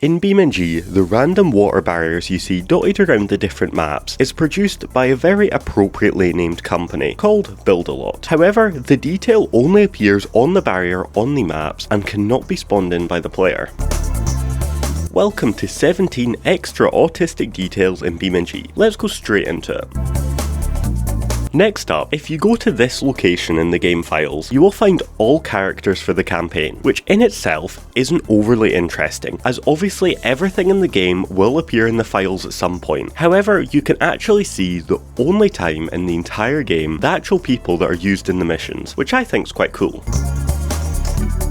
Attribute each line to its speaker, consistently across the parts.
Speaker 1: In BeamNG, the random water barriers you see dotted around the different maps is produced by a very appropriately named company called Build-A-Lot. However, the detail only appears on the barrier on the maps and cannot be spawned in by the player. Welcome to 17 extra autistic details in BeamNG. Let's go straight into it. Next up, if you go to this location in the game files, you will find all characters for the campaign, which in itself isn't overly interesting, as obviously everything in the game will appear in the files at some point. However, you can actually see the only time in the entire game the actual people that are used in the missions, which I think is quite cool.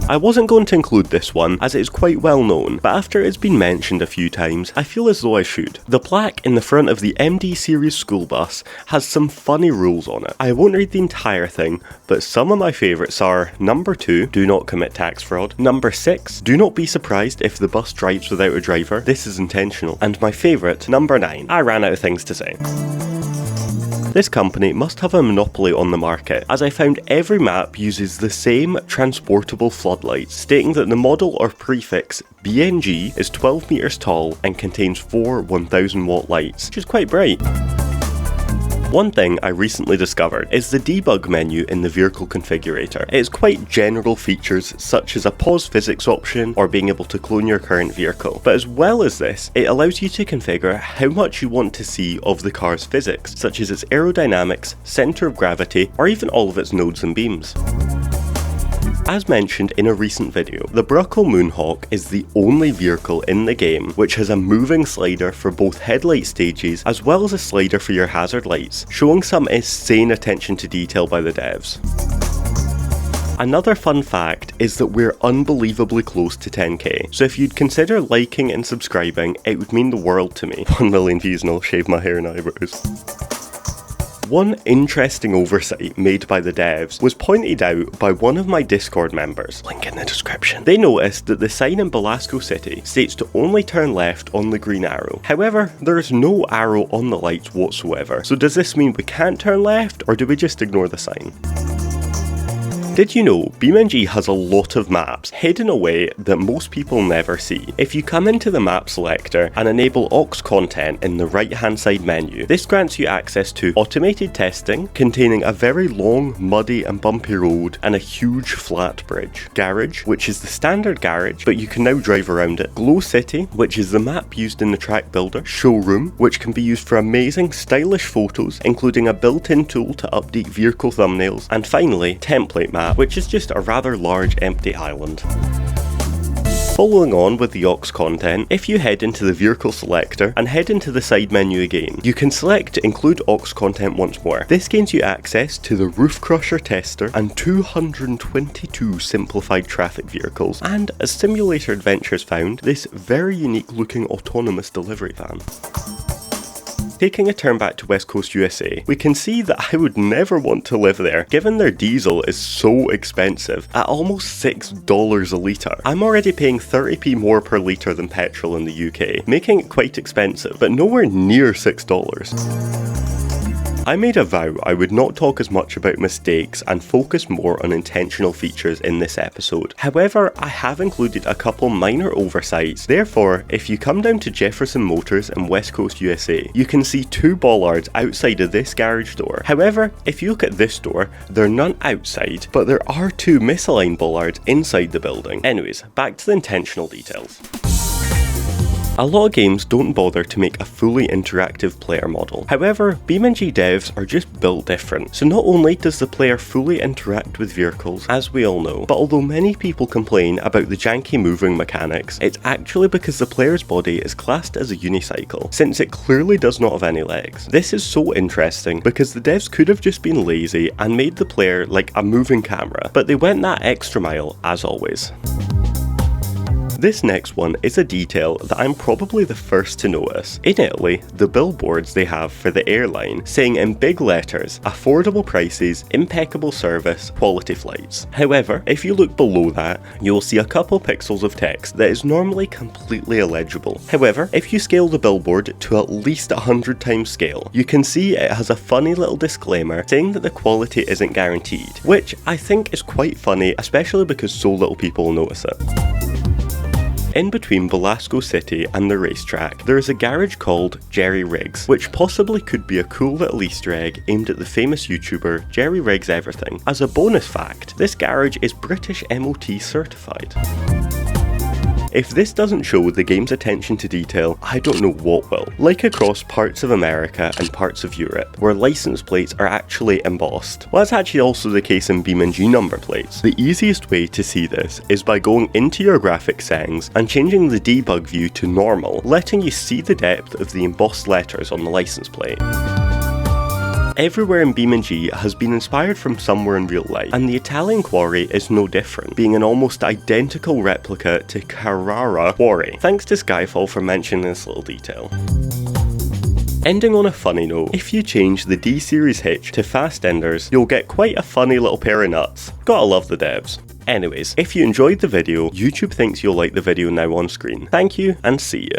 Speaker 1: I wasn't going to include this one as it is quite well known, but after it's been mentioned a few times, I feel as though I should. The plaque in the front of the MD series school bus has some funny rules on it. I won't read the entire thing, but some of my favourites are: number 2, do not commit tax fraud; number 6, do not be surprised if the bus drives without a driver, this is intentional; and my favourite, number 9, I ran out of things to say. This company must have a monopoly on the market, as I found every map uses the same transportable floodlights, stating that the model or prefix BeamNG is 12 meters tall and contains 4 1000 watt lights, which is quite bright. One thing I recently discovered is the debug menu in the vehicle configurator. It is quite general features such as a pause physics option or being able to clone your current vehicle, but as well as this, it allows you to configure how much you want to see of the car's physics, such as its aerodynamics, centre of gravity, or even all of its nodes and beams. As mentioned in a recent video, the Bruckle Moonhawk is the only vehicle in the game which has a moving slider for both headlight stages as well as a slider for your hazard lights, showing some insane attention to detail by the devs. Another fun fact is that we're unbelievably close to 10k, so if you'd consider liking and subscribing, it would mean the world to me. 1 million views and I'll shave my hair and eyebrows. One interesting oversight made by the devs was pointed out by one of my Discord members, link in the description. They noticed that the sign in Belasco City states to only turn left on the green arrow. However, there is no arrow on the lights whatsoever, so does this mean we can't turn left, or do we just ignore the sign? Did you know BeamNG has a lot of maps hidden away that most people never see? If you come into the map selector and enable aux content in the right hand side menu, this grants you access to automated testing containing a very long, muddy and bumpy road and a huge flat bridge. Garage, which is the standard garage but you can now drive around it. Glow City, which is the map used in the track builder. Showroom, which can be used for amazing stylish photos including a built-in tool to update vehicle thumbnails. And finally, Template Map, which is just a rather large empty island. Following on with the aux content, if you head into the vehicle selector and head into the side menu again, you can select to include aux content once more. This gains you access to the Roof Crusher Tester and 222 simplified traffic vehicles, and as Simulator Adventures found, this very unique looking autonomous delivery van. Taking a turn back to West Coast USA, we can see that I would never want to live there, given their diesel is so expensive, at almost $6 a litre. I'm already paying 30p more per litre than petrol in the UK, making it quite expensive, but nowhere near $6. I made a vow I would not talk as much about mistakes and focus more on intentional features in this episode. However, I have included a couple minor oversights. Therefore, if you come down to Jefferson Motors in West Coast USA, you can see 2 bollards outside of this garage door. However, if you look at this door, there are none outside, but there are 2 misaligned bollards inside the building. Anyways, back to the intentional details. A lot of games don't bother to make a fully interactive player model. However, BeamNG devs are just built different. So not only does the player fully interact with vehicles, as we all know, but although many people complain about the janky moving mechanics, it's actually because the player's body is classed as a unicycle, since it clearly does not have any legs. This is so interesting because the devs could have just been lazy and made the player like a moving camera, but they went that extra mile as always. This next one is a detail that I'm probably the first to notice. In Italy, the billboards they have for the airline saying in big letters, affordable prices, impeccable service, quality flights. However, if you look below that, you will see a couple pixels of text that is normally completely illegible. However, if you scale the billboard to at least 100 times scale, you can see it has a funny little disclaimer saying that the quality isn't guaranteed, which I think is quite funny, especially because so little people notice it. In between Velasco City and the racetrack, there is a garage called Jerry Riggs, which possibly could be a cool little Easter egg aimed at the famous YouTuber Jerry Riggs Everything. As a bonus fact, this garage is British MOT certified. If this doesn't show the game's attention to detail, I don't know what will. Like across parts of America and parts of Europe, where license plates are actually embossed. Well, that's actually also the case in BeamNG number plates. The easiest way to see this is by going into your graphics settings and changing the debug view to normal, letting you see the depth of the embossed letters on the license plate. Everywhere in BeamNG has been inspired from somewhere in real life, and the Italian quarry is no different, being an almost identical replica to Carrara Quarry. Thanks to Skyfall for mentioning this little detail. Ending on a funny note, if you change the D-Series hitch to fast enders, you'll get quite a funny little pair of nuts. Gotta love the devs. Anyways, if you enjoyed the video, YouTube thinks you'll like the video now on screen. Thank you, and see ya.